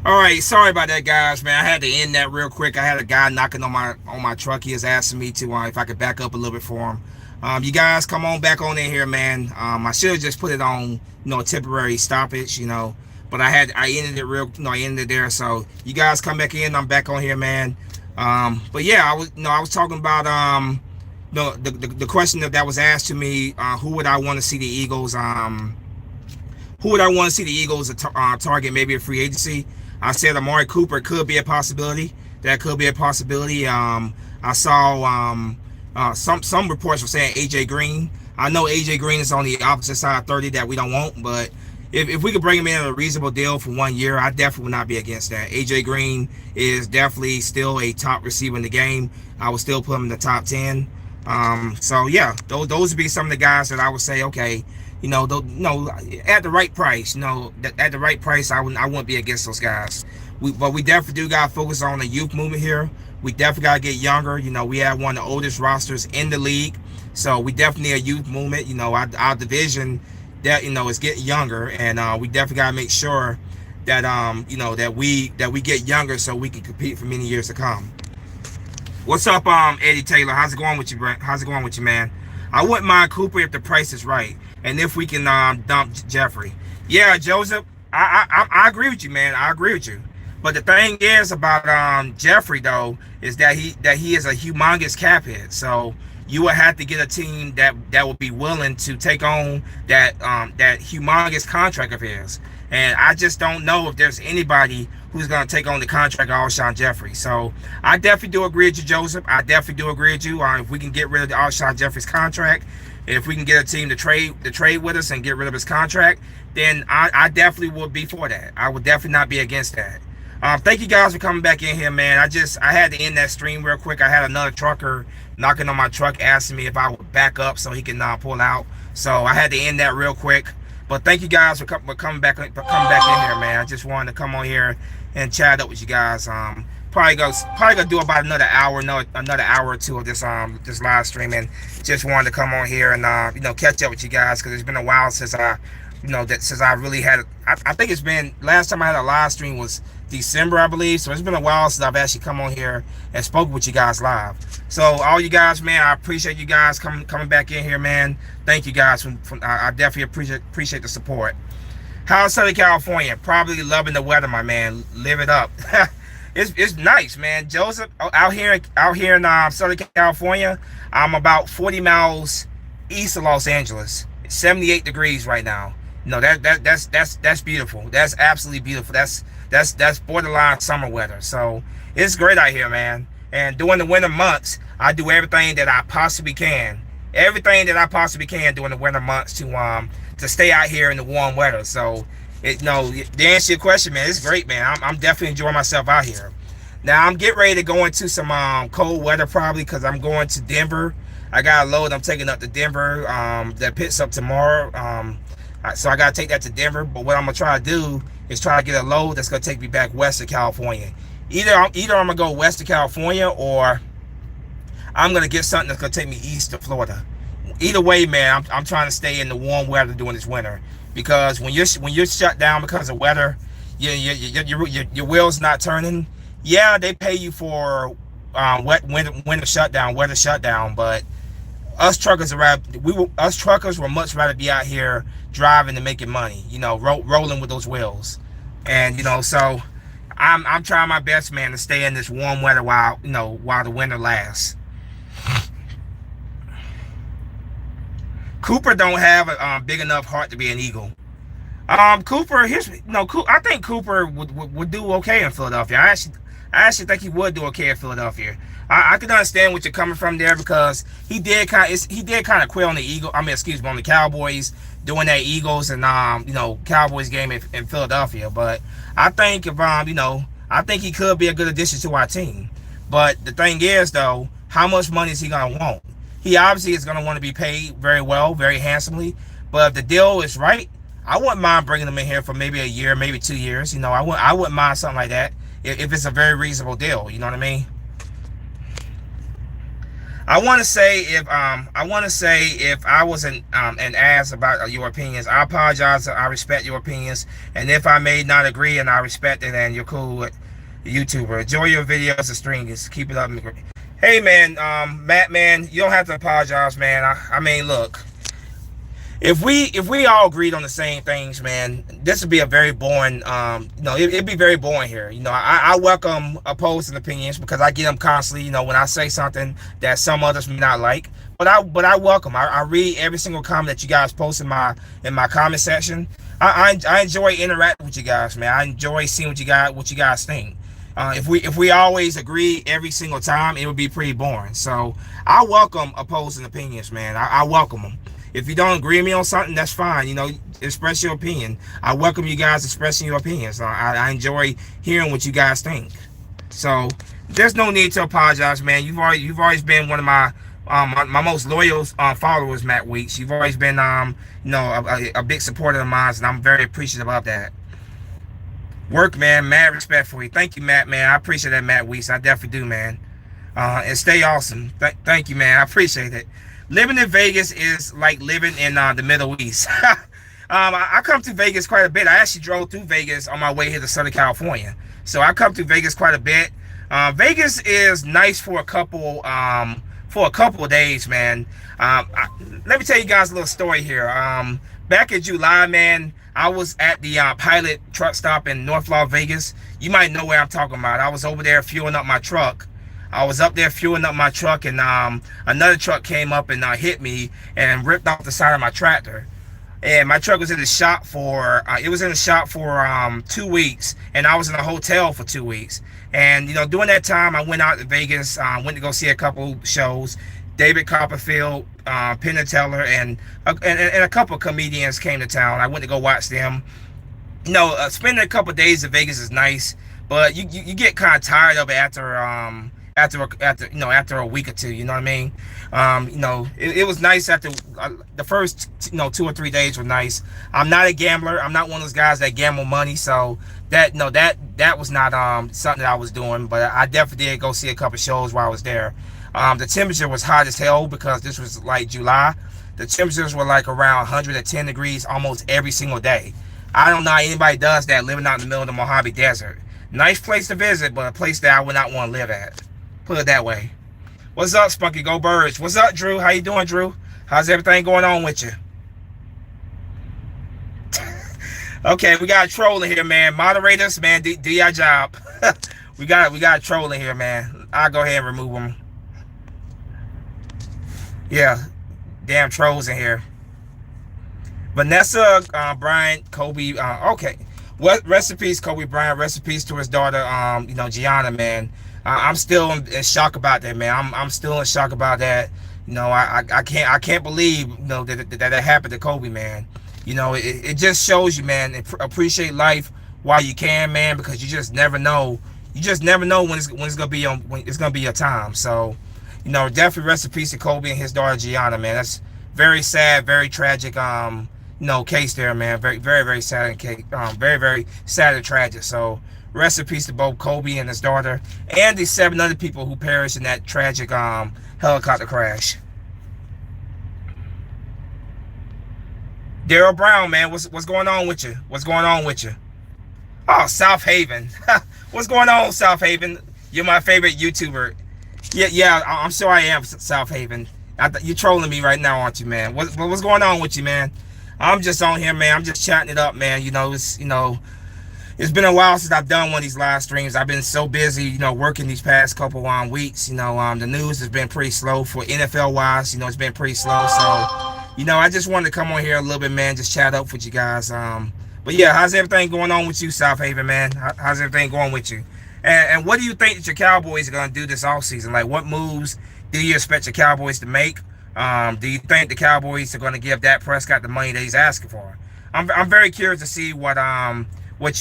All right, sorry about that, guys. Man, I had to end that real quick. I had a guy knocking on my truck. He was asking me to if I could back up a little bit for him. You guys, come on back on in here, man. I should have just put it on, temporary stoppage, but I ended it I ended it there. So you guys come back in. I'm back on here, man. But yeah, I was talking about the question that was asked to me. Who would I want to see the Eagles? Who would I want to see the Eagles target maybe a free agency? I said Amari Cooper could be a possibility. That could be a possibility. I saw some reports were saying AJ Green. I know AJ Green is on the opposite side of 30 that we don't want, but if we could bring him in at a reasonable deal for 1 year, I definitely would not be against that. AJ Green is definitely still a top receiver in the game. I would still put him in the top 10. So yeah, those would be some of the guys that I would say, okay, at the right price, at the right price, I wouldn't be against those guys. But we definitely do got to focus on the youth movement here. We definitely got to get younger. We have one of the oldest rosters in the league, so we definitely need a youth movement. Our division that is getting younger, and we definitely got to make sure that that we get younger so we can compete for many years to come. What's up, Eddie Taylor? How's it going with you, Brent? How's it going with you, man? I wouldn't mind Cooper if the price is right, and if we can dump Jeffrey. Yeah, Joseph, I agree with you, man. I agree with you. But the thing is about Jeffrey though is that he is a humongous cap hit. So you would have to get a team that would be willing to take on that humongous contract of his. And I just don't know if there's anybody who's going to take on the contract of Alshon Jeffrey. So I definitely do agree with you, Joseph. I definitely do agree with you. If we can get rid of the Alshon Jeffrey's contract, if we can get a team to trade with us and get rid of his contract, then I definitely would be for that. I would definitely not be against that. Thank you guys for coming back in here, man. I had to end that stream real quick. I had another trucker knocking on my truck asking me if I would back up so he can pull out. So I had to end that real quick. But thank you guys for coming back in here, man. I just wanted to come on here and chat up with you guys. Probably gonna do about another hour or two of this live stream, and just wanted to come on here and catch up with you guys because it's been a while since I really had. I think it's been last time I had a live stream was December, I believe. So it's been a while since I've actually come on here and spoke with you guys live. So all you guys, man, I appreciate you guys coming back in here, man. Thank you guys. I definitely appreciate the support. How's Southern California? Probably loving the weather, my man. Live it up. It's nice, man. Joseph, out here in Southern California, I'm about 40 miles east of Los Angeles. It's 78 degrees right now. No, that's beautiful. That's absolutely beautiful. That's borderline summer weather. So it's great out here, man. And during the winter months, I do everything that I possibly can. Everything that I possibly can during the winter months to stay out here in the warm weather. So to answer your question, man, it's great, man. I'm definitely enjoying myself out here. Now I'm getting ready to go into some cold weather probably because I'm going to Denver. I got a load I'm taking up to Denver that picks up tomorrow. So I got to take that to Denver. But what I'm going to try to do is try to get a load that's going to take me back west to California. Either I'm going to go west to California or I'm going to get something that's going to take me east to Florida. Either way, man, I'm trying to stay in the warm weather during this winter. Because when you're shut down because of weather, your wheels not turning. Yeah, they pay you for winter shutdown, weather shutdown, but us truckers would much rather be out here driving and making money, rolling with those wheels. And so I'm trying my best, man, to stay in this warm weather while the winter lasts. Cooper don't have a big enough heart to be an Eagle. Cooper, I think Cooper would do okay in Philadelphia. I actually think he would do okay in Philadelphia. I can understand what you're coming from there because he did kind of quit on the on the Cowboys doing that Eagles and Cowboys game in Philadelphia. But I think I think he could be a good addition to our team. But the thing is though, how much money is he gonna want? He obviously is gonna want to be paid very well, very handsomely. But if the deal is right, I wouldn't mind bringing him in here for maybe a year, maybe 2 years. I wouldn't mind something like that if it's a very reasonable deal. You know what I mean? I want to say if I wasn't an ass about your opinions, I apologize. I respect your opinions, and if I may not agree and I respect it, and you're cool with YouTuber, enjoy your videos and streams. Keep it up. Hey man, Matt man, you don't have to apologize, man. I mean, look. If we all agreed on the same things, man, this would be a very boring. It'd be very boring here. I welcome opposing opinions because I get them constantly. When I say something that some others may not like, but I welcome. I read every single comment that you guys post in my comment section. I enjoy interacting with you guys, man. I enjoy seeing what you guys think. If we always agree every single time, it would be pretty boring. So I welcome opposing opinions, man. I welcome them. If you don't agree with me on something, that's fine. Express your opinion. I welcome you guys expressing your opinions. I enjoy hearing what you guys think. So there's no need to apologize, man. You've always been one of my most loyal followers, Matt Weeks. You've always been a big supporter of mine, and I'm very appreciative of that. Work, man. Mad respect for you. Thank you, Matt, man. I appreciate that, Matt Weeks. I definitely do, man. And stay awesome. Thank you, man. I appreciate it. Living in Vegas is like living in the Middle East. I come to Vegas quite a bit. I actually drove through Vegas on my way here to Southern California. So I come to Vegas quite a bit. Vegas is nice for a couple of days, man. Let me tell you guys a little story here. Back in July, man, I was at the Pilot truck stop in North Las Vegas. You might know where I'm talking about. I was over there fueling up my truck. I was up there fueling up my truck, and another truck came up and hit me and ripped off the side of my tractor. And my truck was in the shop for 2 weeks, and I was in a hotel for 2 weeks. And during that time, I went out to Vegas, went to go see a couple shows. David Copperfield, Penn and Teller, and a couple of comedians came to town. I went to go watch them. Spending a couple of days in Vegas is nice, but you get kind of tired of it after a week or two. You know what I mean? It was nice after the first 2 or 3 days were nice. I'm not a gambler. I'm not one of those guys that gamble money, so that was not something that I was doing. But I definitely did go see a couple shows while I was there. The temperature was hot as hell because this was like July. The temperatures were like around 110 degrees almost every single day. I don't know how anybody does that living out in the middle of the Mojave Desert. Nice place to visit, but a place that I would not want to live at. Put it that way. What's up, Spunky? Go Birds. What's up, Drew? How you doing, Drew? How's everything going on with you? Okay, we got a troll in here, man. Moderators, man, do your job. we got a troll in here, man. I'll go ahead and remove them. Yeah, damn trolls in here. Vanessa, Bryant, Kobe. Okay, what recipes? Kobe Bryant. Recipes to his daughter, Gianna, man. I'm still in shock about that, man. I'm still in shock about that. I can't believe that happened to Kobe, man. It just shows you, man, appreciate life while you can, man, because you just never know. You just never know when it's gonna be your time. So, definitely recipes to Kobe and his daughter Gianna, man. That's very sad, very tragic case there, man. Very, very, very sad case. Very, very sad and tragic. So rest in peace to both Kobe and his daughter and the 7 other people who perished in that tragic helicopter crash. Daryl Brown, man, what's going on with you? What's going on with you? Oh, South Haven. What's going on, South Haven? You're my favorite YouTuber. Yeah, I'm sure I am, South Haven. You're trolling me right now, aren't you, man? What's going on with you, man? I'm just on here, man. I'm just chatting it up, man. It's been a while since I've done one of these live streams. I've been so busy, working these past couple weeks. The news has been pretty slow for NFL wise. It's been pretty slow. So, I just wanted to come on here a little bit, man, just chat up with you guys. But yeah, how's everything going on with you, South Haven, man? How's everything going with you? And what do you think that your Cowboys are going to do this offseason? Like, what moves do you expect your Cowboys to make? Do you think the Cowboys are going to give Dak Prescott the money that he's asking for? I'm very curious to see what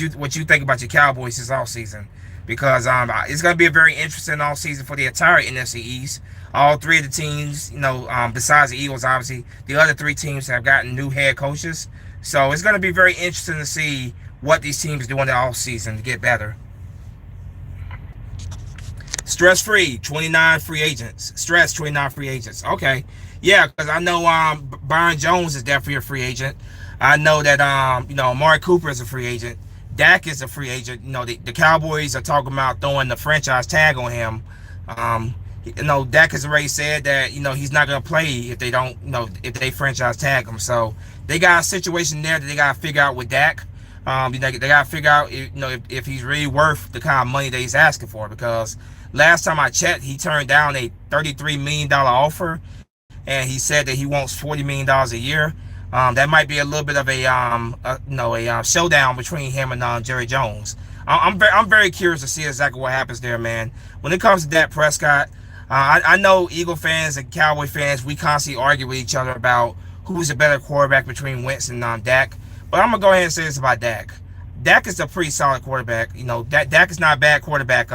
you think about your Cowboys this offseason, because it's going to be a very interesting offseason for the entire NFC East. All 3 of the teams, besides the Eagles, obviously, the other 3 teams have gotten new head coaches. So it's going to be very interesting to see what these teams do in the offseason to get better. Stress-free, 29 free agents. Stress, 29 free agents. Okay. Yeah, because I know Byron Jones is definitely a free agent. I know that Amari Cooper is a free agent. Dak is a free agent. The Cowboys are talking about throwing the franchise tag on him. Dak has already said that he's not gonna play if they don't if they franchise tag him. So they got a situation there that they gotta figure out with Dak. They gotta figure out if he's really worth the kind of money that he's asking for, because last time I checked, he turned down a $33 million offer, and he said that he wants $40 million a year. That might be a little bit of a showdown between him and Jerry Jones. I'm very curious to see exactly what happens there, man. When it comes to Dak Prescott, I know Eagle fans and Cowboy fans, we constantly argue with each other about who's a better quarterback between Wentz and Dak. But I'm gonna go ahead and say this about Dak. Dak is a pretty solid quarterback. Dak is not a bad quarterback.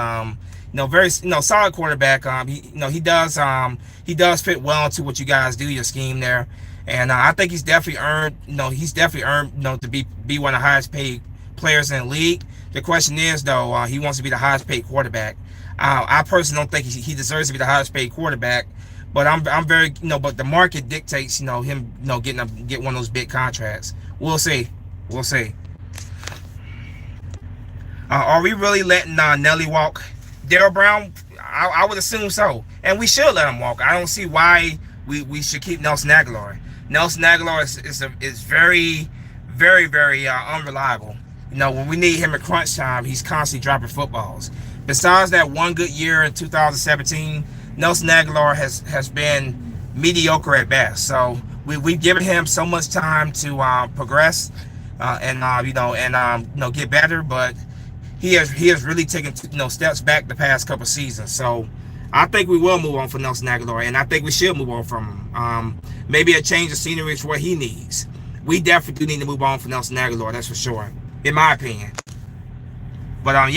Very solid quarterback. He does fit well into what you guys do, your scheme there. And I think he's definitely earned, to be one of the highest paid players in the league. The question is, though, he wants to be the highest paid quarterback. I personally don't think he deserves to be the highest paid quarterback, but I'm very, but the market dictates, him, get one of those big contracts. We'll see. Are we really letting Nelly walk? Darryl Brown, I would assume so, and we should let him walk. I don't see why we should keep Nelson Agholor. Nelson Agholor is very, very, very unreliable. When we need him at crunch time, he's constantly dropping footballs. Besides that one good year in 2017, Nelson Agholor has been mediocre at best. So we've given him so much time to progress and get better, but he has really taken steps back the past couple seasons. So I think we will move on from Nelson Agholor, and I think we should move on from him. Maybe a change of scenery is what he needs. We definitely do need to move on from Nelson Agholor, that's for sure, in my opinion. But I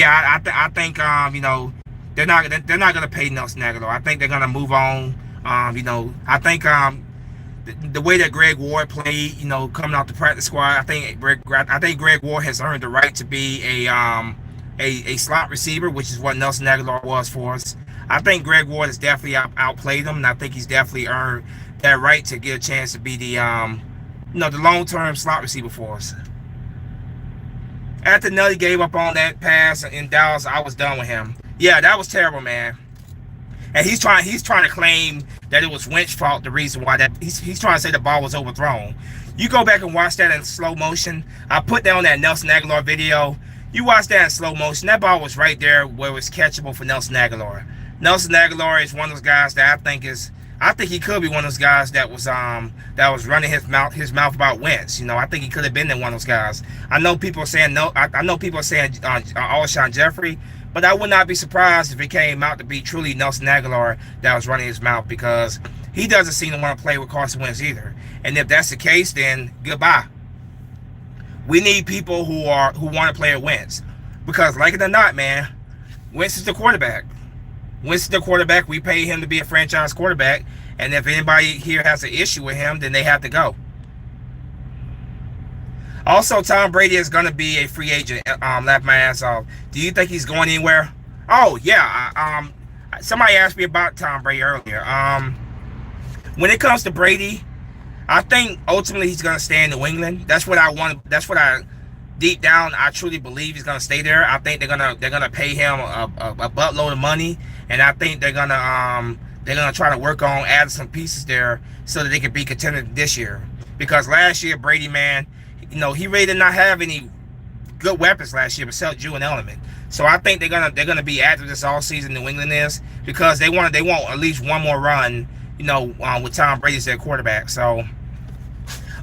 think they're not gonna pay Nelson Agholor. I think they're gonna move on. I think the way that Greg Ward played, coming out the practice squad, I think Greg Ward has earned the right to be a slot receiver, which is what Nelson Agholor was for us. I think Greg Ward has definitely outplayed him, and I think he's definitely earned that right to get a chance to be the long-term slot receiver for us. After Nelly gave up on that pass in Dallas, I was done with him. Yeah, that was terrible, man. And he's trying to claim that it was Wentz's fault, the reason why that he's trying to say the ball was overthrown. You go back and watch that in slow motion. I put down that Nelson Agholor video. You watch that in slow motion. That ball was right there where it was catchable for Nelson Agholor. Nelson Agholor is one of those guys that I think he could be one of those guys that was running his mouth about Wentz. I think he could have been one of those guys. I know people are saying no. I know people are saying Alshon Jeffrey, but I would not be surprised if it came out to be truly Nelson Agholor that was running his mouth, because he doesn't seem to want to play with Carson Wentz either. And if that's the case, then goodbye. We need people who want to play with Wentz, because like it or not, man, Wentz is the quarterback. Wentz is the quarterback. We pay him to be a franchise quarterback, and if anybody here has an issue with him, then they have to go. Also, Tom Brady is going to be a free agent. Laugh my ass off. Do you think he's going anywhere? Oh yeah. Somebody asked me about Tom Brady earlier. When it comes to Brady, I think ultimately he's going to stay in New England. That's what I want. That's what I deep down I truly believe he's going to stay there. I think they're gonna pay him a buttload of money, and I think they're gonna try to work on adding some pieces there so that they can be contended this year. Because last year Brady, man, he really did not have any good weapons last year except Julian Edelman. So I think they're gonna be active this all season. New England is, because they want at least one more run, with Tom Brady as their quarterback. So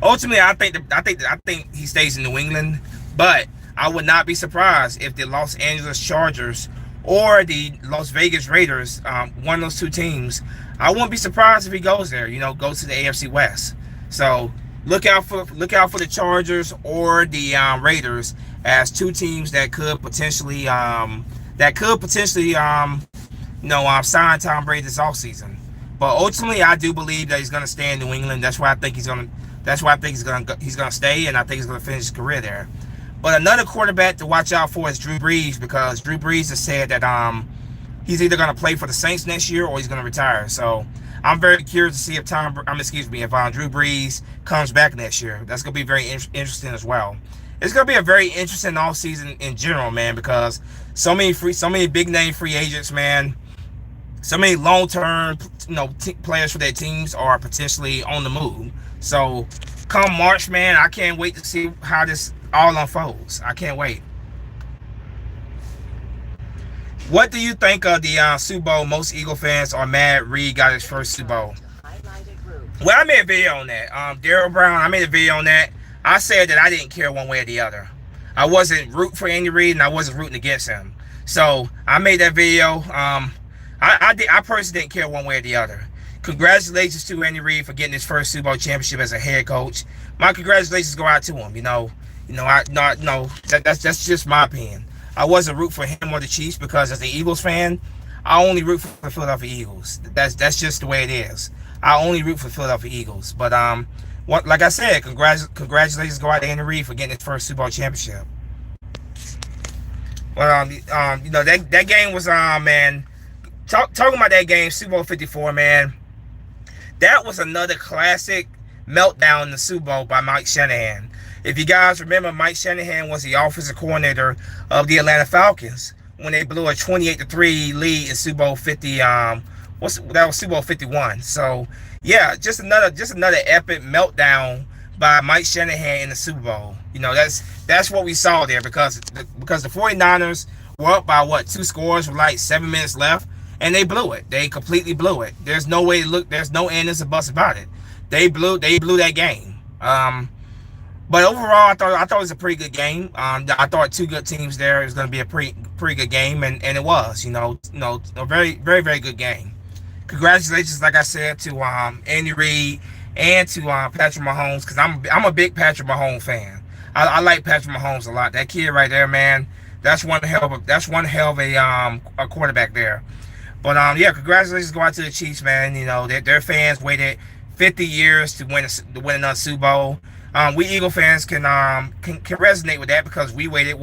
ultimately, I think he stays in New England, but I would not be surprised if the Los Angeles Chargers or the Las Vegas Raiders, one of those two teams, I wouldn't be surprised if he goes there. Goes to the AFC West. So look out for the Chargers or the Raiders as two teams that could potentially sign Tom Brady this offseason. But ultimately, I do believe that he's going to stay in New England. That's why I think he's going to stay, and I think he's going to finish his career there. But another quarterback to watch out for is Drew Brees, because Drew Brees has said that he's either going to play for the Saints next year or he's going to retire. So I'm very curious to see if if Drew Brees comes back next year. That's going to be very interesting as well. It's going to be a very interesting offseason in general, man, because so many big name free agents, man. So many long-term, players for their teams are potentially on the move. So come March, man, I can't wait to see how this all unfolds. I can't wait. What do you think of the Super Bowl? Most Eagle fans are mad Reed got his first Super Bowl. Well, I made a video on that. Daryl Brown, I made a video on that. I said that I didn't care one way or the other. I wasn't rooting for Andy Reid, and I wasn't rooting against him. So I made that video. I personally didn't care one way or the other. Congratulations to Andy Reid for getting his first Super Bowl championship as a head coach. My congratulations go out to him. That's just my opinion. I wasn't root for him or the Chiefs because as an Eagles fan, I only root for the Philadelphia Eagles. That's just the way it is. I only root for Philadelphia Eagles. But like I said, congratulations go out to Andy Reid for getting his first Super Bowl championship. Well, that game was man. Talking about that game, Super Bowl 54, man. That was another classic meltdown in the Super Bowl by Mike Shanahan. If you guys remember, Mike Shanahan was the offensive coordinator of the Atlanta Falcons when they blew a 28-3 lead in Super Bowl 50. That was Super Bowl 51. So yeah, just another epic meltdown by Mike Shanahan in the Super Bowl. That's what we saw there because the 49ers were up by 2 scores with like 7 minutes left, and they blew it. They completely blew it. There's no way to look. There's no ifs or buts about it. They blew that game. But overall, I thought it was a pretty good game. I thought 2 good teams there. It was going to be a pretty good game, and it was. A very, very, very good game. Congratulations, like I said, to Andy Reid and to Patrick Mahomes, because I'm a big Patrick Mahomes fan. I like Patrick Mahomes a lot. That kid right there, man. That's one hell of a quarterback there. But yeah, congratulations go out to the Chiefs, man. Their fans waited 50 years to win another Super Bowl. We Eagle fans can resonate with that because we waited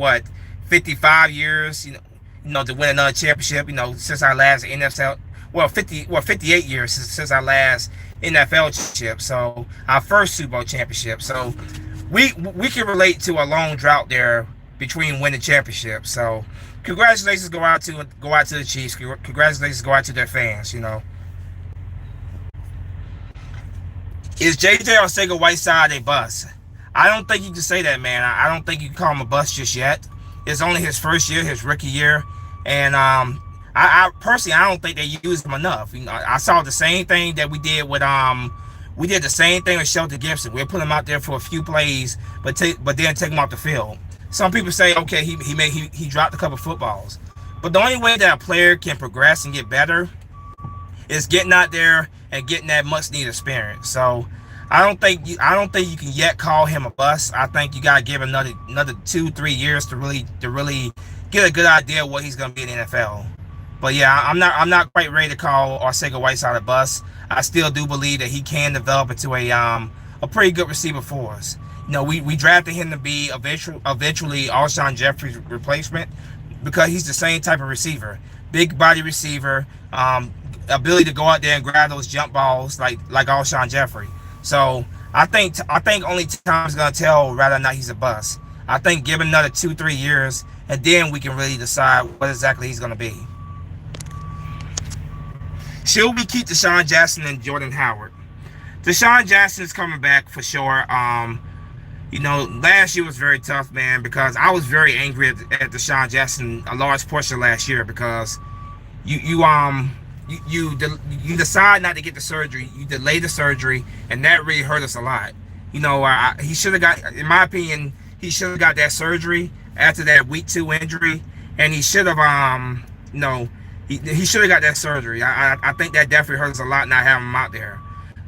55 years, to win another championship. Since our last NFL, 58 years since our last NFL championship. So our first Super Bowl championship. So we can relate to a long drought there between winning championships. So congratulations go out to the Chiefs. Congratulations go out to their fans. Is JJ Arcega-Whiteside a bust? I don't think you can say that, man. I don't think you can call him a bust just yet. It's only his first year, his rookie year, and I personally don't think they used him enough. I saw the same thing that we did the same thing with Shelton Gibson. We'll put him out there for a few plays, but then take him off the field. Some people say, okay, he dropped a couple footballs, but the only way that a player can progress and get better is getting out there and getting that much needed experience. So I don't think you can yet call him a bust. I think you gotta give another 2-3 years to really get a good idea of what he's gonna be in the NFL. But yeah, I'm not quite ready to call Arcega-Whiteside a bust. I still do believe that he can develop into a pretty good receiver for us. We drafted him to be eventually Alshon Jeffrey's replacement because he's the same type of receiver, big body receiver, ability to go out there and grab those jump balls like Alshon Jeffrey. So I think only time is gonna tell whether or not he's a bust. I think give him another 2-3 years, and then we can really decide what exactly he's gonna be. Should we keep Deshaun Jackson and Jordan Howard? Deshaun Jackson is coming back for sure. Last year was very tough, man, because I was very angry at Deshaun Jackson a large portion of last year because you decide not to get the surgery. You delay the surgery, and that really hurt us a lot. He should have got, in my opinion, he should have got that surgery after that week 2 injury, and he should have, he should have got that surgery. I think that definitely hurt us a lot not having him out there.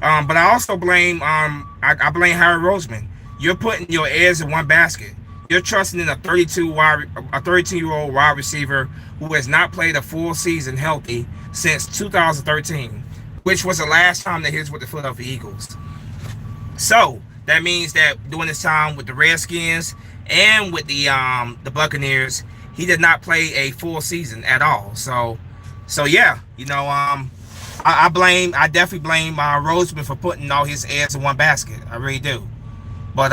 But I also blame, I blame Harry Roseman. You're putting your eggs in one basket. You're trusting in a 32-year-old wide receiver who has not played a full season healthy since 2013, which was the last time that he was with the Philadelphia Eagles. So that means that during this time with the Redskins and with the Buccaneers, he did not play a full season at all. So So yeah, I definitely blame Roseman for putting all his eggs in one basket. I really do. But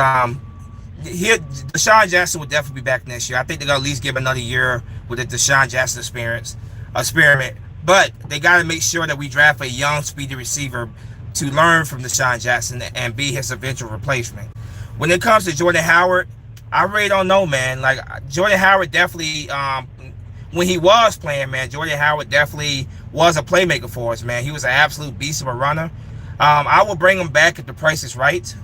here, Deshaun Jackson will definitely be back next year. I think they're gonna at least give him another year with the Deshaun Jackson experiment. But they got to make sure that we draft a young, speedy receiver to learn from Deshaun Jackson and be his eventual replacement. When it comes to Jordan Howard, I really don't know, man. Like Jordan Howard definitely, when he was playing, man, Jordan Howard definitely was a playmaker for us, man. He was an absolute beast of a runner. I will bring him back if the price is right.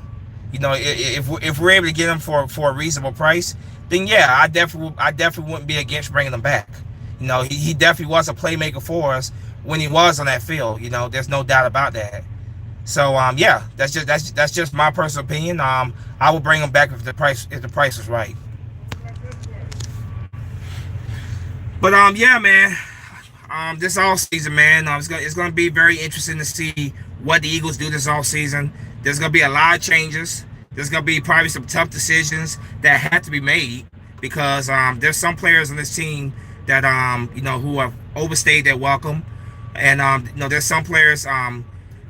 If we're able to get him for a reasonable price, then yeah, I definitely wouldn't be against bringing him back. He definitely was a playmaker for us when he was on that field. There's no doubt about that. So yeah, that's just my personal opinion. I will bring him back if the price is right. But yeah, man. This all season, man. It's gonna be very interesting to see what the Eagles do this all season. There's gonna be a lot of changes. There's gonna be probably some tough decisions that have to be made because there's some players on this team that who have overstayed their welcome, and there's some players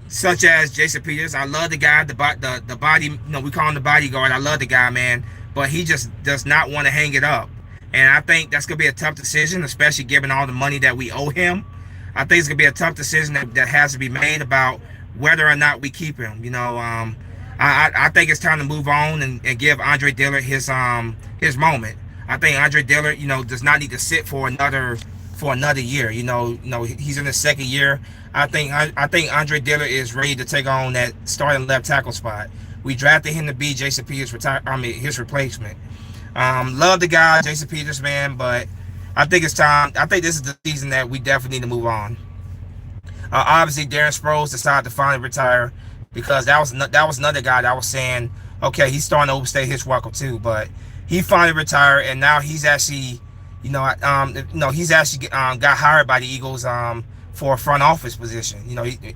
such as Jason Peters. I love the guy, the body. We call him the bodyguard. I love the guy, man, but he just does not want to hang it up. And I think that's going to be a tough decision, especially given all the money that we owe him. I think it's going to be a tough decision that has to be made about whether or not we keep him. I think it's time to move on and give Andre Dillard his moment. I think Andre Dillard, does not need to sit for another year. He's in his second year. I think Andre Dillard is ready to take on that starting left tackle spot. We drafted him to be Jason Peters' his replacement. Love the guy, Jason Peters, man, but I think it's time. I think this is the season that we definitely need to move on. Obviously, Darren Sproles decided to finally retire because that was another guy that was saying, okay, he's starting to overstay his welcome too, but he finally retired, and now he's actually, got hired by the Eagles for a front office position.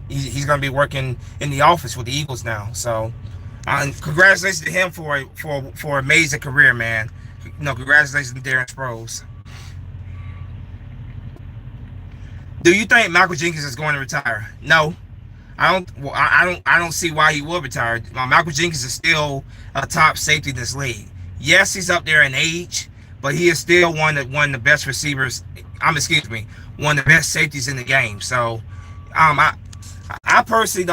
He's going to be working in the office with the Eagles now. So, congratulations to him for an amazing career, man. Congratulations to Darren Sproles. Do you think Michael Jenkins is going to retire? No, I don't. Well, I don't see why he would retire. Michael Jenkins is still a top safety in this league. Yes, he's up there in age, but he is still one of the best receivers. One of the best safeties in the game. So, I personally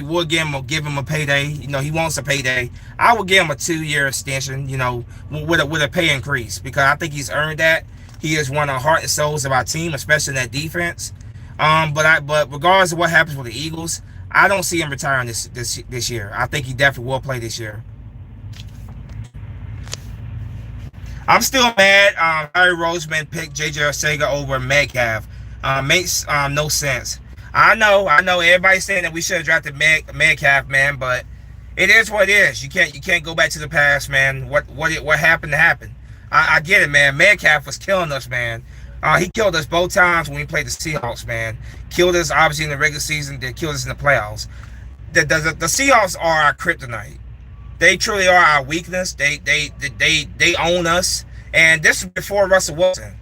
would give him a payday. He wants a payday. I would give him a 2-year extension. With a pay increase because I think he's earned that. He is one of the heart and souls of our team, especially in that defense. But regardless of what happens with the Eagles, I don't see him retiring this year. I think he definitely will play this year. I'm still mad. Harry Roseman picked J.J. Arcega over Metcalf. Makes no sense. I know. Everybody's saying that we should have drafted Metcalf, man, but it is what it is. You can't go back to the past, man. What happened to happen. I get it, man. Metcalf was killing us, man. He killed us both times when we played the Seahawks, man. Killed us obviously in the regular season. They killed us in the playoffs. The Seahawks are our kryptonite. They truly are our weakness. They own us. And this is before Russell Wilson.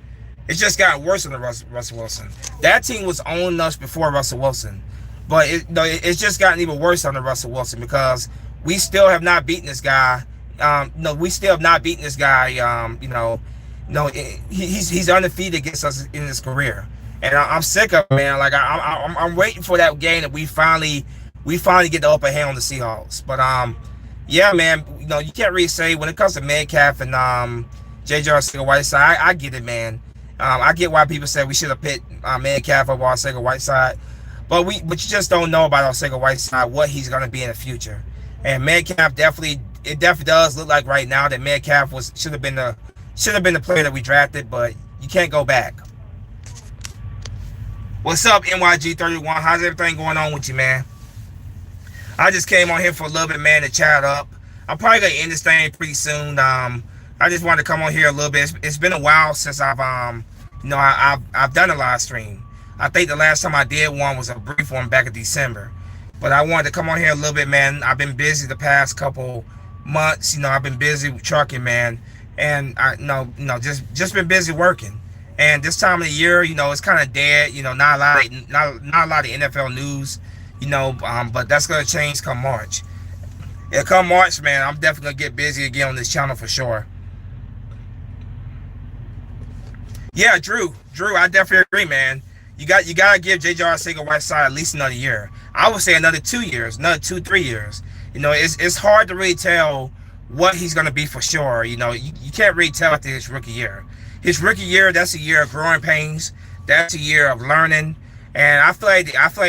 It just got worse than Russell Wilson. That team was owning us before Russell Wilson. But it's just gotten even worse under Russell Wilson because we still have not beaten this guy. We still have not beaten this guy. He's undefeated against us in his career. And I'm sick of it, man. Like I'm waiting for that game that we finally get the upper hand on the Seahawks. But yeah, man, you can't really say when it comes to Metcalf and J.J. Arcega-Whiteside. I get it, man. I get why people say we should have picked Metcalf over Arcega-Whiteside, but you just don't know about Arcega-Whiteside what he's gonna be in the future. And Metcalf definitely does look like right now that Metcalf should have been the player that we drafted, but you can't go back. What's up, NYG31? How's everything going on with you, man? I just came on here for a little bit, man, to chat up. I'm probably gonna end this thing pretty soon. I just wanted to come on here a little bit. It's been a while since I've done a live stream. I think the last time I did one was a brief one back in December. But I wanted to come on here a little bit, man. I've been busy the past couple months. I've been busy with trucking, man, and just been busy working. And this time of the year, it's kind of dead. Not a lot of NFL news. But that's gonna change come March. And come March, man, I'm definitely gonna get busy again on this channel for sure. Yeah, Drew, I definitely agree, man. You gotta give J.J. Arcega-Whiteside at least another year. I would say another 2 years, another 2-3 years. It's hard to really tell what he's gonna be for sure. You can't really tell after his rookie year. His rookie year, that's a year of growing pains. That's a year of learning. And I feel like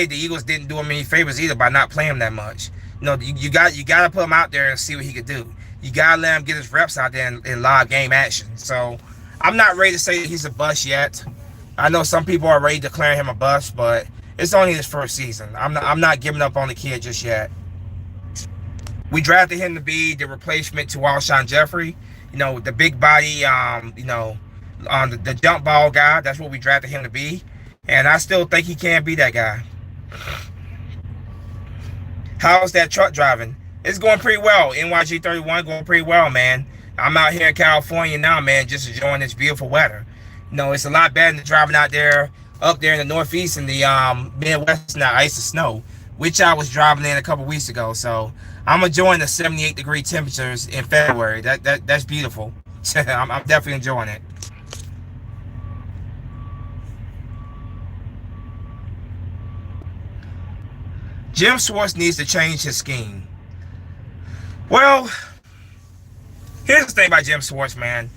the Eagles didn't do him any favors either by not playing him that much. You got to put him out there and see what he could do. You got to let him get his reps out there in live game action. So I'm not ready to say he's a bust yet. I know some people are ready to declare him a bust, but it's only his first season. I'm not giving up on the kid just yet. We drafted him to be the replacement to Alshon Jeffrey. The big body, the jump ball guy. That's what we drafted him to be. And I still think he can be that guy. How's that truck driving? It's going pretty well. NYG 31 going pretty well, man. I'm out here in California now, man, just enjoying this beautiful weather. It's a lot better than driving out there, up there in the Northeast and the Midwest in the ice and snow, which I was driving in a couple weeks ago. So I'm enjoying the 78-degree temperatures in February. That's beautiful. I'm definitely enjoying it. Jim Schwartz needs to change his scheme. Well, here's the thing about Jim Schwartz, man.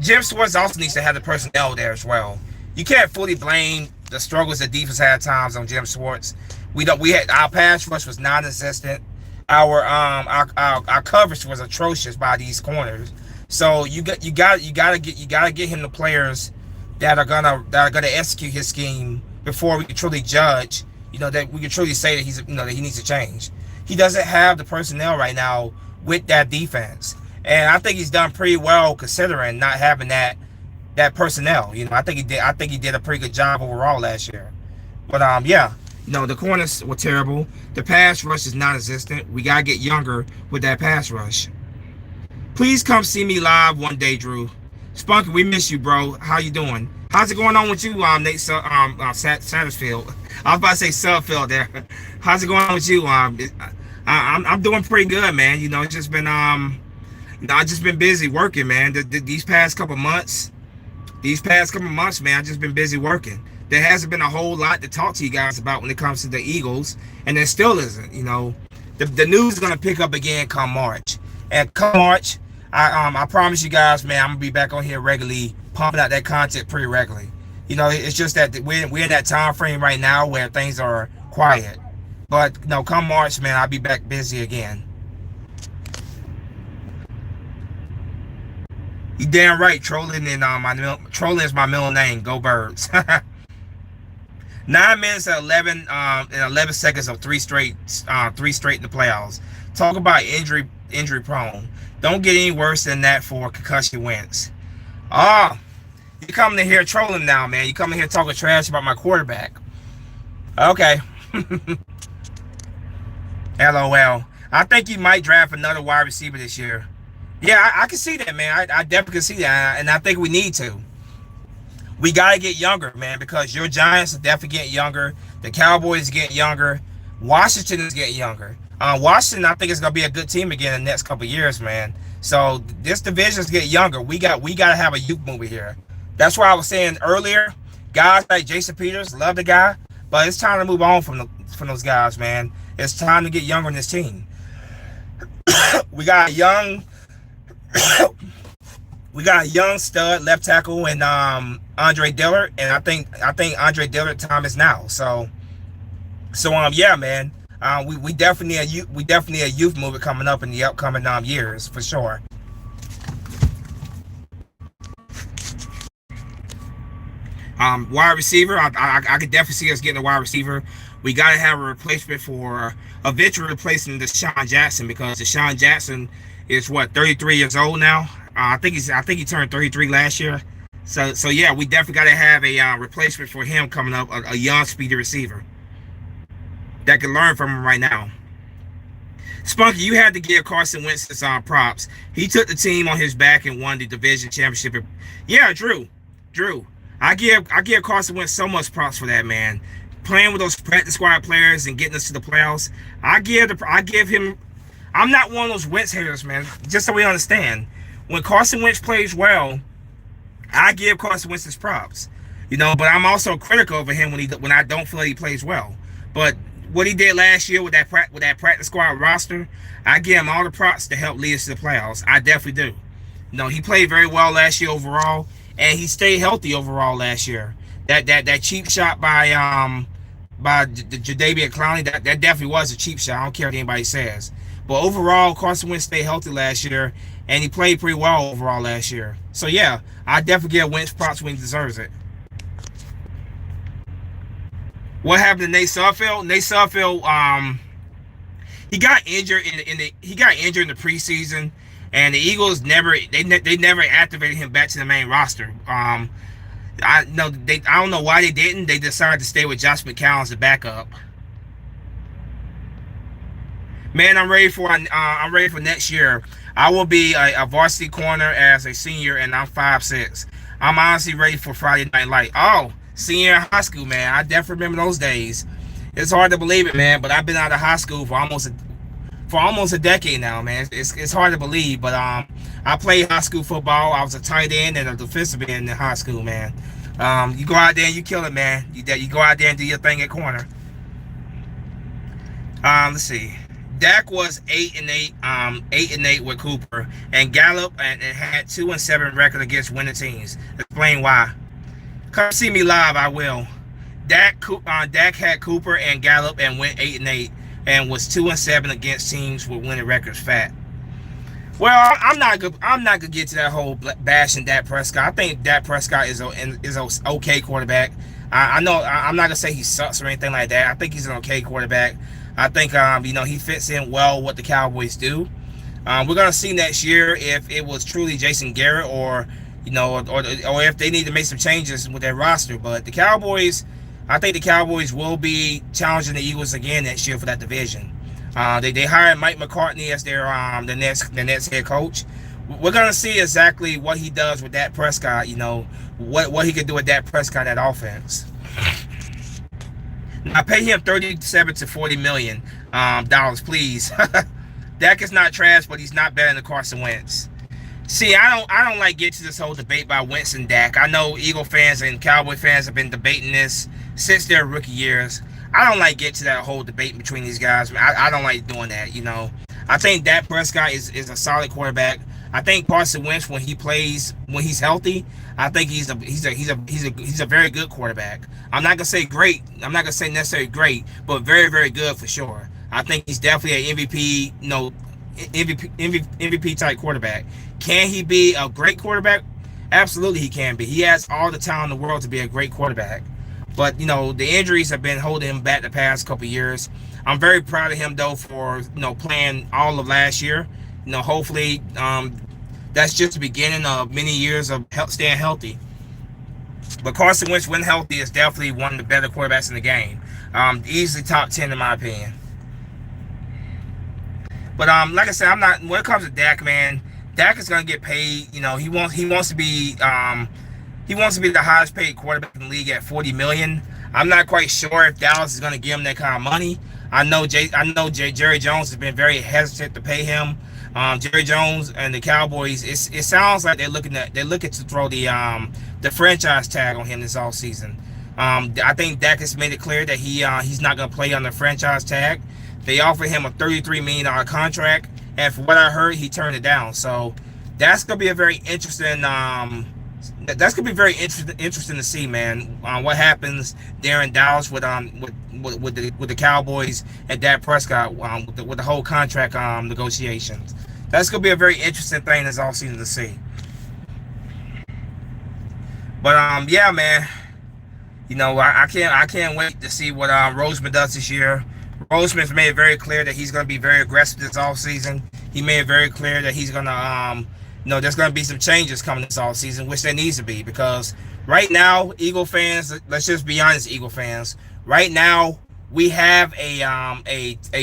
Jim Schwartz also needs to have the personnel there as well. You can't fully blame the struggles that defense had at times on Jim Schwartz. We had our pass rush was non-existent. Our coverage was atrocious by these corners. So you gotta get him the players that are gonna execute his scheme before we can truly judge. That we can truly say that that he needs to change. He doesn't have the personnel right now with that defense, and I think he's done pretty well considering not having that personnel. I think he did a pretty good job overall last year. But yeah, the corners were terrible. The pass rush is non-existent. We gotta get younger with that pass rush. Please come see me live one day, Drew. Spunky, we miss you, bro. How you doing? How's it going on with you, Nate Satterfield? I was about to say Sudfeld there. How's it going on with you? I'm doing pretty good, man. It's just been I've just been busy working, man. These past couple months, man, I've just been busy working. There hasn't been a whole lot to talk to you guys about when it comes to the Eagles, and there still isn't. The news is gonna pick up again come March, and come March, I promise you guys, man, I'm gonna be back on here regularly, pumping out that content pretty regularly. It's just that we're in that time frame right now where things are quiet. But come March, man, I'll be back busy again. You damn right, trolling is my middle name. Go Birds. 9 minutes and 11 seconds of three straight in the playoffs. Talk about injury prone. Don't get any worse than that for concussion wins. You coming in here trolling now, man. You coming here talking trash about my quarterback. Okay. LOL. I think you might draft another wide receiver this year. Yeah, I can see that, man. I definitely can see that, and I think we need to. We got to get younger, man, because your Giants are definitely getting younger. The Cowboys are getting younger. Washington is getting younger. Washington, I think, is going to be a good team again in the next couple of years, man. So this division is getting younger. We got to have a youth movie here. That's why I was saying earlier, guys like Jason Peters, love the guy, but it's time to move on from those guys, man. It's time to get younger in this team. We got a young stud left tackle and Andre Dillard, and I think Andre Dillard time is now. So yeah, man. We definitely need a youth movie coming up in the upcoming years for sure. Wide receiver, I could definitely see us getting a wide receiver. We got to have a replacement for eventually replacing Deshaun Jackson, because Deshaun Jackson is 33 years old now. I think he turned 33 last year. So yeah, we definitely got to have a replacement for him coming up, a young, speedy receiver that can learn from him right now. Spunky, you had to give Carson Wentz his props. He took the team on his back and won the division championship. Yeah, Drew. I give Carson Wentz so much props for that, man. Playing with those practice squad players and getting us to the playoffs. I give him. I'm not one of those Wentz haters, man. Just so we understand, when Carson Wentz plays well, I give Carson Wentz his props. But I'm also critical of him when I don't feel like he plays well. But what he did last year with that practice squad roster, I give him all the props to help lead us to the playoffs. I definitely do. He played very well last year overall, and he stayed healthy overall last year. That cheap shot by Jadeveon Clowney, that definitely was a cheap shot. I don't care what anybody says. But overall, Carson Wentz stayed healthy last year, and he played pretty well overall last year. So yeah, I definitely give Wentz props when he deserves it. What happened to Nate Sudfeld? Nate Sudfeld, he got injured in the preseason, and the Eagles never activated him back to the main roster. I don't know why they didn't. They decided to stay with Josh McCown as the backup. Man, I'm ready for next year. I will be a varsity corner as a senior, and I'm 5'6". I'm honestly ready for Friday Night Light. Oh, senior in high school, man. I definitely remember those days. It's hard to believe it, man, but I've been out of high school for almost a decade now, man. It's hard to believe, but I played high school football. I was a tight end and a defensive end in high school, man. You go out there and you kill it, man. You go out there and do your thing at corner. Let's see. Dak was 8-8 with Cooper, and Gallup and had 2-7 record against winning teams. Explain why. Come see me live, I will. Dak had Cooper and Gallup and went 8-8 and was 2-7 against teams with winning records. Fat. Well, I'm not gonna get to that whole bashing Dak Prescott. I think Dak Prescott is an okay quarterback. I know I'm not gonna say he sucks or anything like that. I think he's an okay quarterback. I think he fits in well what the Cowboys do. We're gonna see next year if it was truly Jason Garrett or if they need to make some changes with their roster. But I think the Cowboys will be challenging the Eagles again next year for that division. They hired Mike McCartney as their the next head coach. We're gonna see exactly what he does with Dak Prescott. What he could do with Dak Prescott, that offense. I pay him $37 to $40 million dollars, please. Dak is not trash, but he's not better than Carson Wentz. See, I don't like get to this whole debate about Wentz and Dak. I know Eagle fans and Cowboy fans have been debating this since their rookie years. I don't like get to that whole debate between these guys. I don't like doing that. I think Dak Prescott is a solid quarterback. I think Carson Wentz, when he's healthy, I think he's a very good quarterback. I'm not gonna say great. I'm not gonna say necessarily great, but very, very good for sure. I think he's definitely an MVP type quarterback. Can he be a great quarterback? Absolutely, he can be. He has all the talent in the world to be a great quarterback. But the injuries have been holding him back the past couple of years. I'm very proud of him though for playing all of last year. Hopefully that's just the beginning of many years of staying healthy. But Carson Wentz, when healthy, is definitely one of the better quarterbacks in the game. Easily top 10 in my opinion. But like I said, I'm not. When it comes to Dak, man, Dak is gonna get paid. He wants to be the highest paid quarterback in the league at $40 million. I'm not quite sure if Dallas is gonna give him that kind of money. I know Jerry Jones has been very hesitant to pay him. Jerry Jones and the Cowboys, it sounds like they're looking to throw the franchise tag on him this offseason. I think Dak has made it clear that he's not going to play on the franchise tag. They offered him a $33 million contract, and for what I heard, he turned it down. So that's going to be a very interesting. That's going to be very interesting to see, man. What happens there in Dallas with the Cowboys and Dak Prescott with the whole contract negotiations. That's going to be a very interesting thing this offseason to see. But yeah, man. I can't wait to see what Roseman does this year. Roseman's made it very clear that he's going to be very aggressive this offseason. He made it very clear that he's going to there's going to be some changes coming this offseason, which there needs to be, because right now, Eagle fans, let's just be honest, Eagle fans, right now we have a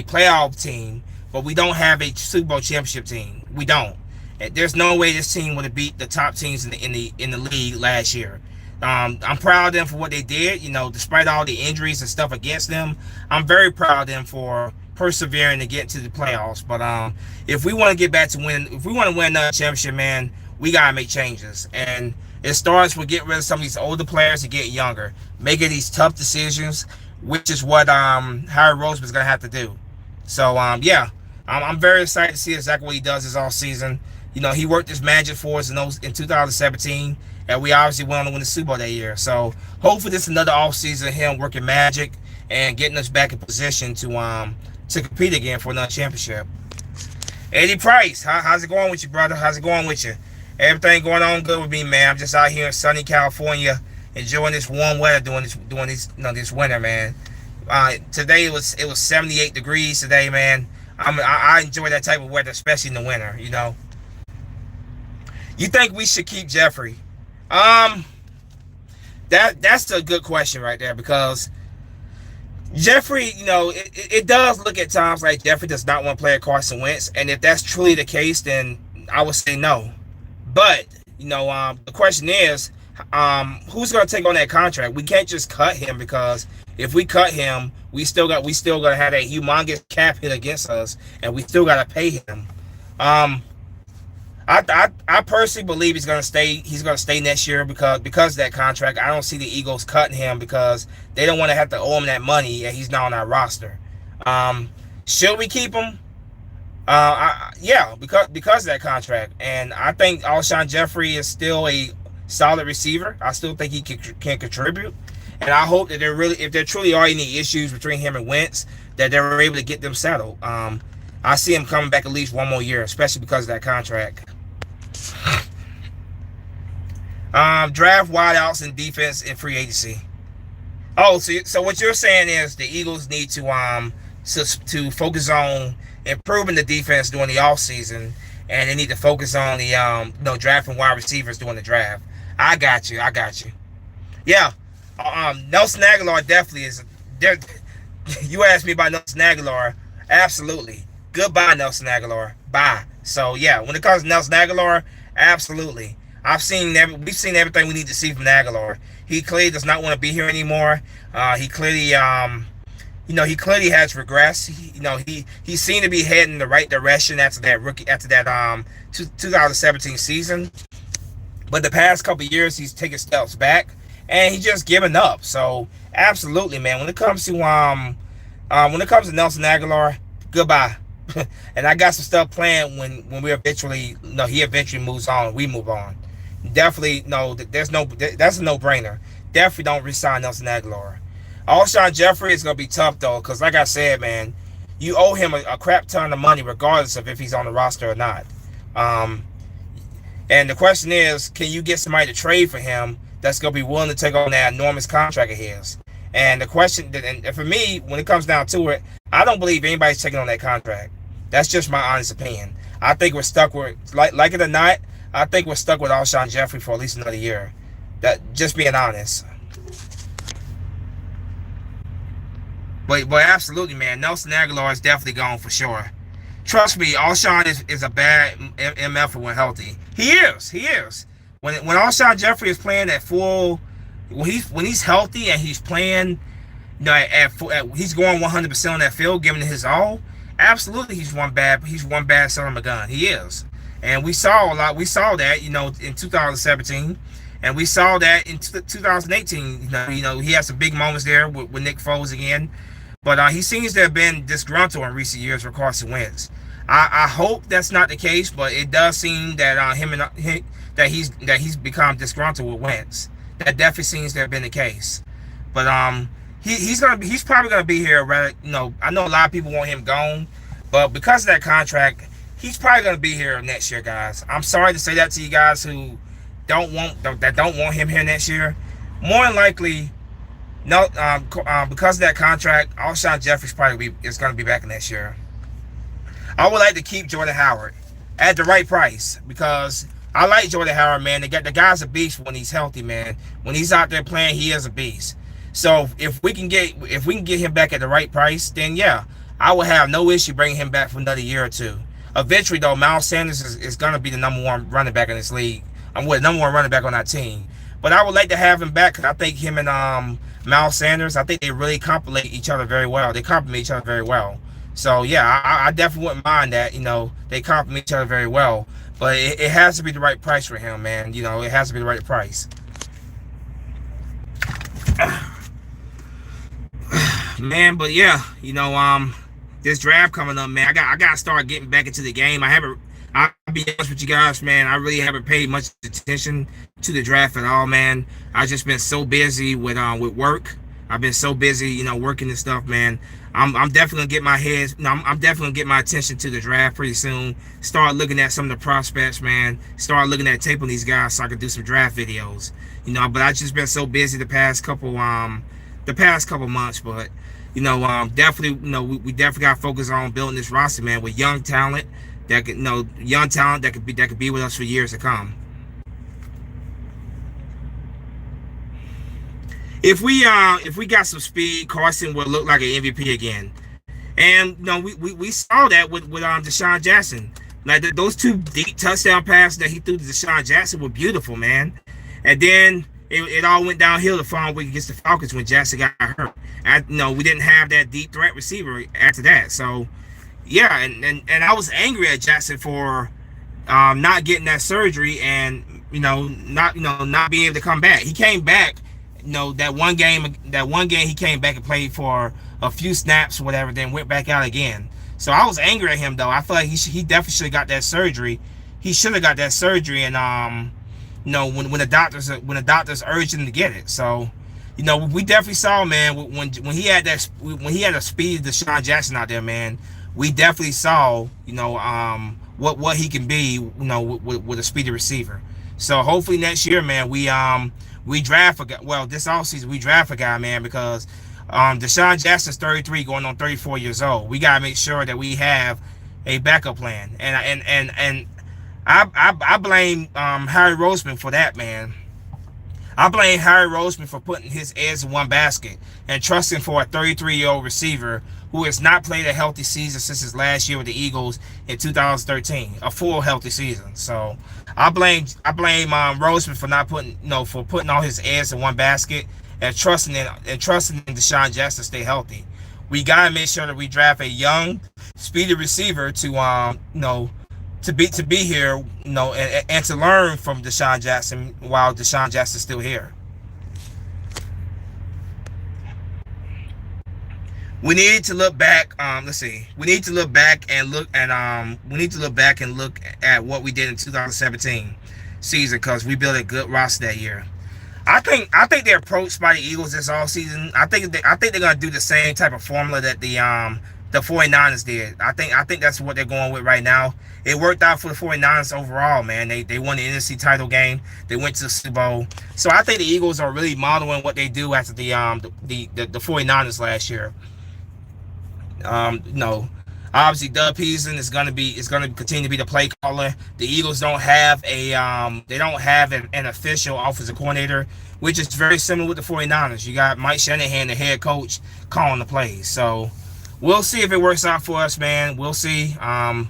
playoff team, but we don't have a Super Bowl championship team. We don't. There's no way this team would have beat the top teams in the league last year. I'm proud of them for what they did. Despite all the injuries and stuff against them, I'm very proud of them for persevering to get to the playoffs. But if we want to get back to win, if we want to win another championship, man, we gotta make changes. And it starts with getting rid of some of these older players and getting younger, making these tough decisions, which is what Harry Roseman's gonna have to do. So yeah, I'm very excited to see exactly what he does this all season. He worked his magic for us in 2017, and we obviously went on to win the Super Bowl that year. So hopefully this is another offseason of him working magic and getting us back in position to compete again for another championship. Eddie Price, how's it going with you, brother? How's it going with you? Everything going on good with me, man. I'm just out here in sunny California, enjoying this warm weather this winter, man. Today it was 78 degrees today, man. I enjoy that type of weather, especially in the winter. You think we should keep Jeffery? That's a good question right there, because Jeffery, it does look at times like Jeffery does not want to play at Carson Wentz, and if that's truly the case, then I would say no. But the question is, who's going to take on that contract? We can't just cut him, because if we cut him, we still gonna have that humongous cap hit against us, and we still got to pay him. I personally believe he's gonna stay. He's gonna stay next year because of that contract. I don't see the Eagles cutting him because they don't want to have to owe him that money, and he's not on our roster. Should we keep him? Yeah, because of that contract. And I think Alshon Jeffery is still a solid receiver. I still think he can contribute. And I hope that if there truly are any issues between him and Wentz, that they were able to get them settled. I see him coming back at least one more year, especially because of that contract. Draft wideouts in defense and free agency. Oh, so what you're saying is the Eagles need to focus on improving the defense during the offseason, and they need to focus on the drafting wide receivers during the draft. I got you. Yeah, Nelson Agholor definitely is. You asked me about Nelson Agholor. Absolutely. Goodbye, Nelson Agholor. Bye. So yeah, when it comes to Nelson Agholor, absolutely. We've seen everything we need to see from Agholor. He clearly does not want to be here anymore. He clearly, he clearly has regressed. He seemed to be heading in the right direction after that 2017 season. But the past couple of years, he's taken steps back, and he's just given up. So absolutely, man. When it comes to Nelson Agholor, goodbye. And I got some stuff planned when he eventually moves on. We move on. Definitely, that's a no-brainer. Definitely don't resign Nelson Agholor. Alshon Jeffery is going to be tough, though, because like I said, man, you owe him a crap ton of money regardless of if he's on the roster or not. And the question is, can you get somebody to trade for him that's going to be willing to take on that enormous contract of his? And the question, and for me, when it comes down to it, I don't believe anybody's taking on that contract. That's just my honest opinion. I think we're stuck with, like it or not, I think we're stuck with Alshon Jeffery for at least another year. Just being honest. But absolutely, man, Nelson Agholor is definitely gone for sure. Trust me, Alshon is a bad MF when healthy. He is. When Alshon Jeffery is playing at full, when he's healthy and he's playing, he's going 100% on that field, giving it his all. Absolutely, he's one bad son of a gun. He is. And we saw that, in 2017, and we saw that in 2018. He had some big moments there with Nick Foles again, but he seems to have been disgruntled in recent years for Carson Wentz. I hope that's not the case, but it does seem that he's become disgruntled with Wentz. That definitely seems to have been the case. But he's probably gonna be here. I know a lot of people want him gone, but because of that contract, he's probably going to be here next year, guys. I'm sorry to say that to you guys who don't want him here next year. More than likely, no, because of that contract, Alshon Jeffery is going to be back next year. I would like to keep Jordan Howard at the right price, because I like Jordan Howard, man. The guy's a beast when he's healthy, man. When he's out there playing, he is a beast. So if we can get him back at the right price, then yeah, I would have no issue bringing him back for another year or two. Eventually, though, Miles Sanders is going to be the number one running back in this league. Number one running back on our team. But I would like to have him back because I think him and Miles Sanders, I think they really complement each other very well. They complement each other very well. So yeah, I definitely wouldn't mind that. They complement each other very well. But it has to be the right price for him, man. It has to be the right price. Man, but yeah, this draft coming up, man. I gotta start getting back into the game. I'll be honest with you guys, man. I really haven't paid much attention to the draft at all, man. I've just been so busy with work. I've been so busy, working and stuff, man. I'm definitely gonna get my head. I'm definitely gonna get my attention to the draft pretty soon. Start looking at some of the prospects, man. Start looking at tape on these guys so I can do some draft videos. But I've just been so busy the past couple months. But definitely, we definitely got to focus on building this roster, man, with young talent that could be with us for years to come. If we got some speed, Carson will look like an MVP again. And we saw that with Deshaun Jackson. Like those two deep touchdown passes that he threw to Deshaun Jackson were beautiful, man. And then it all went downhill the following week against the Falcons when Jackson got hurt. We didn't have that deep threat receiver after that. So yeah, and I was angry at Jackson for not getting that surgery and not being able to come back. He came back. That one game he came back and played for a few snaps or whatever, then went back out again. So I was angry at him though. I feel like he definitely should have got that surgery. He should have got that surgery, and when the doctors urged him to get it. So we definitely saw, man, when he had a speed Deshaun Jackson out there, man. We definitely saw what he can be, with a speedy receiver. So hopefully next year, man, we draft a guy. Well, this offseason we draft a guy, man, because Deshaun Jackson's 33, going on 34 years old. We gotta make sure that we have a backup plan, and I blame Harry Roseman for that, man. I blame Harry Roseman for putting his eggs in one basket and trusting for a 33-year-old receiver who has not played a healthy season since his last year with the Eagles in 2013, a full healthy season. So I blame Roseman for not putting all his eggs in one basket and trusting in Deshaun Jackson to stay healthy. We gotta make sure that we draft a young, speedy receiver to be here, and to learn from Deshaun Jackson while Deshaun Jackson's still here. We need to look back. We need to look back and look at what we did in 2017 season, because we built a good roster that year. I think the approach by the Eagles this offseason, I think they're gonna do the same type of formula that the 49ers did. I think that's what they're going with right now. It worked out for the 49ers overall, man. They won the NFC title game. They went to the Super Bowl. So I think the Eagles are really modeling what they do after the 49ers last year. Obviously Doug Peterson is going to continue to be the play caller. The Eagles don't have an official offensive coordinator, which is very similar with the 49ers. You got Mike Shanahan, the head coach, calling the plays. So we'll see if it works out for us, man. We'll see. I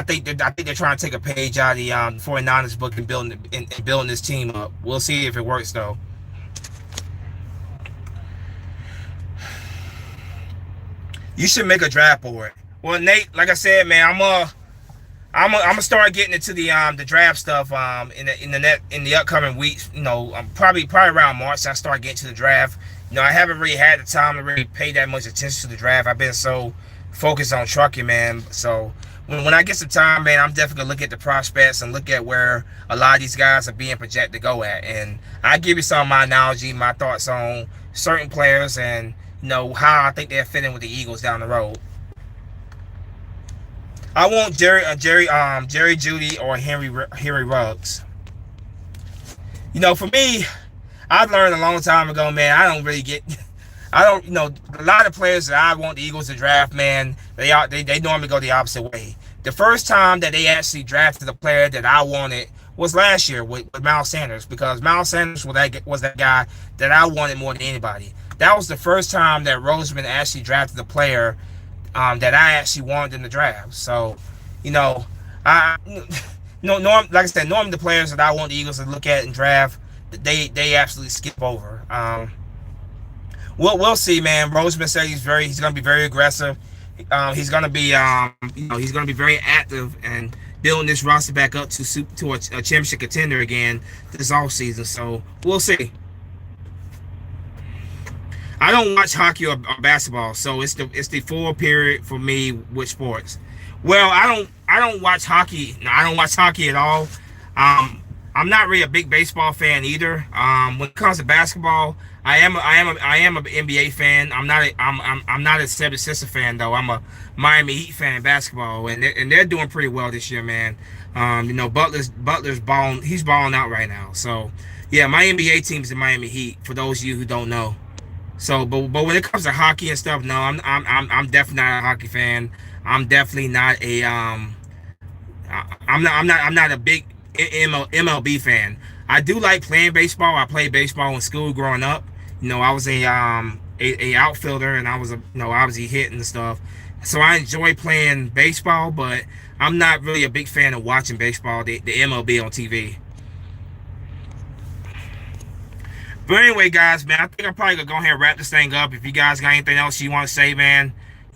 think they're trying to take a page out of the 49ers book and building this team up. We'll see if it works though. You should make a draft board. Well, Nate, like I said, man, I'm gonna start getting into the draft stuff in the upcoming weeks. Probably around March I start getting to the draft. I haven't really had the time to really pay that much attention to the draft. I've been so focused on trucking, man. So when I get some time, man, I'm definitely gonna look at the prospects and look at where a lot of these guys are being projected to go at. And I give you some of my analogy, my thoughts on certain players, and how I think they're fitting with the Eagles down the road. I want Jerry Jeudy or Henry Ruggs. For me, I've learned a long time ago, man. A lot of players that I want the Eagles to draft, man, they normally go the opposite way. The first time that they actually drafted a player that I wanted was last year with Miles Sanders, because Miles Sanders was that guy that I wanted more than anybody. That was the first time that Roseman actually drafted a player that I actually wanted in the draft. So, like I said, normally the players that I want the Eagles to look at and draft, they absolutely skip over. We'll see, man. Roseman said he's going to be very aggressive. He's going to be he's going to be very active and building this roster back up to a championship contender again this off season. So we'll see. I don't watch hockey or basketball, so it's the full period for me with sports. Well, I don't watch hockey. No, I don't watch hockey at all. I'm not really a big baseball fan either. When it comes to basketball, I am an NBA fan. I'm not a 76er fan though. I'm a Miami Heat fan in basketball, and they're doing pretty well this year, man. Butler's balling. He's balling out right now. So yeah, my NBA team is the Miami Heat. For those of you who don't know. So, but when it comes to hockey and stuff, no, I'm definitely not a hockey fan. I'm definitely not a I'm not a big MLB fan. I do like playing baseball. I played baseball in school growing up. I was a outfielder, and I was obviously hitting and stuff. So I enjoy playing baseball, but I'm not really a big fan of watching baseball, the MLB on TV. But anyway, guys, man, I think I'm probably gonna go ahead and wrap this thing up. If you guys got anything else you want to say, man,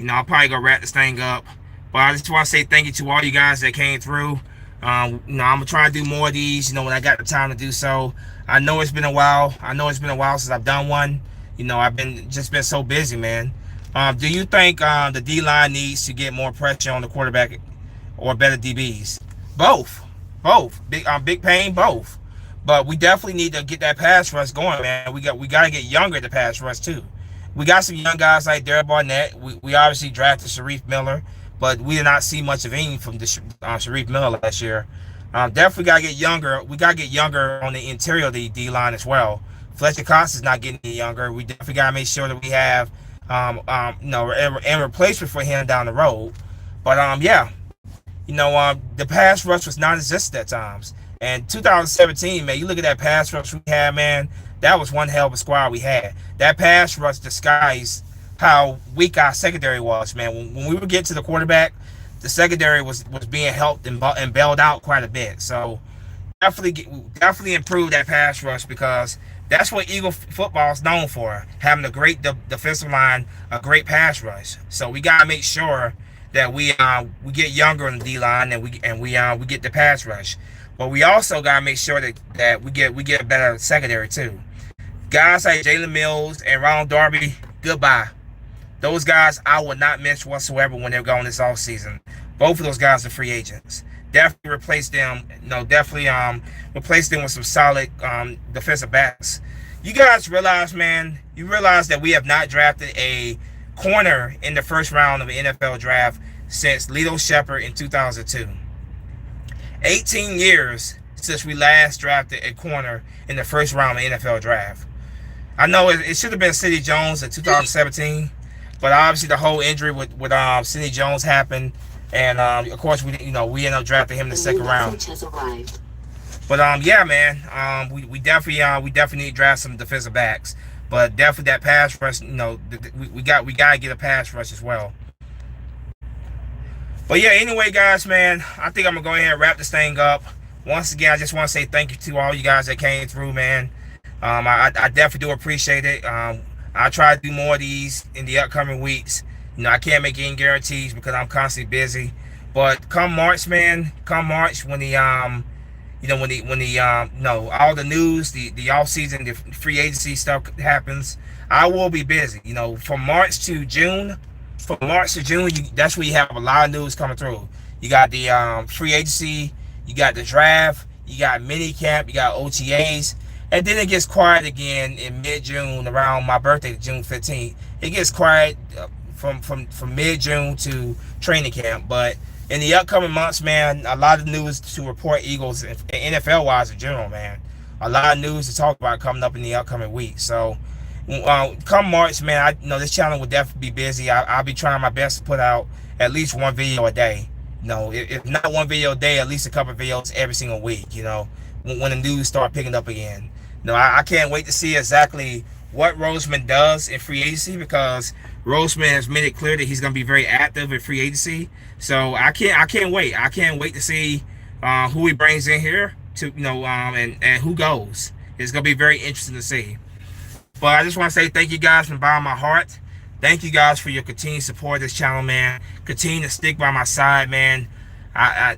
I'll probably go wrap this thing up. But I just want to say thank you to all you guys that came through. I'm gonna try to do more of these, when I got the time to do so. I know it's been a while. Since I've done one. I've been so busy, man. Do you think the D-line needs to get more pressure on the quarterback or better DBs? Both. Big pain, both. But we definitely need to get that pass rush going, man. We got to get younger at the pass rush too. We got some young guys like Derek Barnett. We obviously drafted Sharif Miller, but we did not see much of anything from Sharif Miller last year. Definitely got to get younger. We got to get younger on the interior of the D-line as well. Fletcher Cox is not getting any younger. We definitely got to make sure that we have a replacement for him down the road. But the pass rush was non-existent at times. And 2017, man, you look at that pass rush we had, man, that was one hell of a squad we had. That pass rush disguised how weak our secondary was, man. When we would get to the quarterback, the secondary was being helped and bailed out quite a bit. So definitely improve that pass rush, because that's what Eagle football is known for, having a great defensive line, a great pass rush. So we got to make sure that we get younger on the D-line and we get the pass rush. But we also gotta make sure that we get a better secondary too. Guys like Jalen Mills and Ronald Darby, goodbye. Those guys I would not miss whatsoever when they're going this offseason. Both of those guys are free agents. Definitely replace them. Replace them with some solid defensive backs. You guys realize, man, that we have not drafted a corner in the first round of the NFL draft since Lito Shepherd in 2002. 18 years since we last drafted a corner in the first round of the NFL draft. I know it should have been Sidney Jones in 2017, but obviously the whole injury with Sidney Jones happened, and of course we ended up drafting him in the second round. But yeah, man, we definitely need to draft some defensive backs, but definitely that pass rush. We gotta get a pass rush as well. But yeah, anyway, guys, man, I think I'm going to go ahead and wrap this thing up. Once again, I just want to say thank you to all you guys that came through, man. I definitely do appreciate it. I'll try to do more of these in the upcoming weeks. I can't make any guarantees because I'm constantly busy. But come March, man, when all the news, the off season, the free agency stuff happens, I will be busy. From March to June. That's where you have a lot of news coming through. You got the free agency, you got the draft, you got mini camp, you got OTAs, and then it gets quiet again in mid-June around my birthday, June 15th. It gets quiet from mid-June to training camp. But in the upcoming months, man, a lot of news to report, Eagles, NFL-wise in general, man. A lot of news to talk about coming up in the upcoming weeks. So come March, man, this channel will definitely be busy. I'll be trying my best to put out at least one video a day. If not one video a day, at least a couple of videos every single week, when the news start picking up again. I can't wait to see exactly what Roseman does in free agency, because Roseman has made it clear that he's going to be very active in free agency. So I can't wait. I can't wait to see who he brings in here to and who goes It's gonna be very interesting to see. But I just want to say thank you guys from the bottom of my heart. Thank you guys for your continued support of this channel, man. Continue to stick by my side, man. I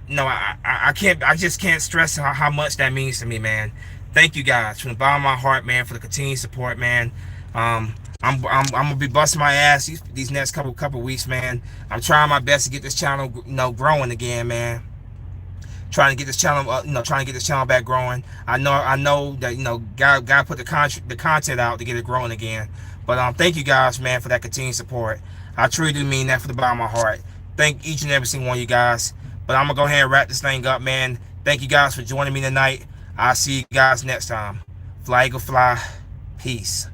can't, I just can't stress how much that means to me, man. Thank you guys from the bottom of my heart, man, for the continued support, man. I'm gonna be busting my ass these next couple weeks, man. I'm trying my best to get this channel, growing again, man. Trying to get this channel, trying to get this channel back growing. I know that God put the content out to get it growing again. But thank you guys, man, for that continued support. I truly do mean that from the bottom of my heart. Thank each and every single one of you guys. But I'm gonna go ahead and wrap this thing up, man. Thank you guys for joining me tonight. I'll see you guys next time. Fly Eagle Fly. Peace.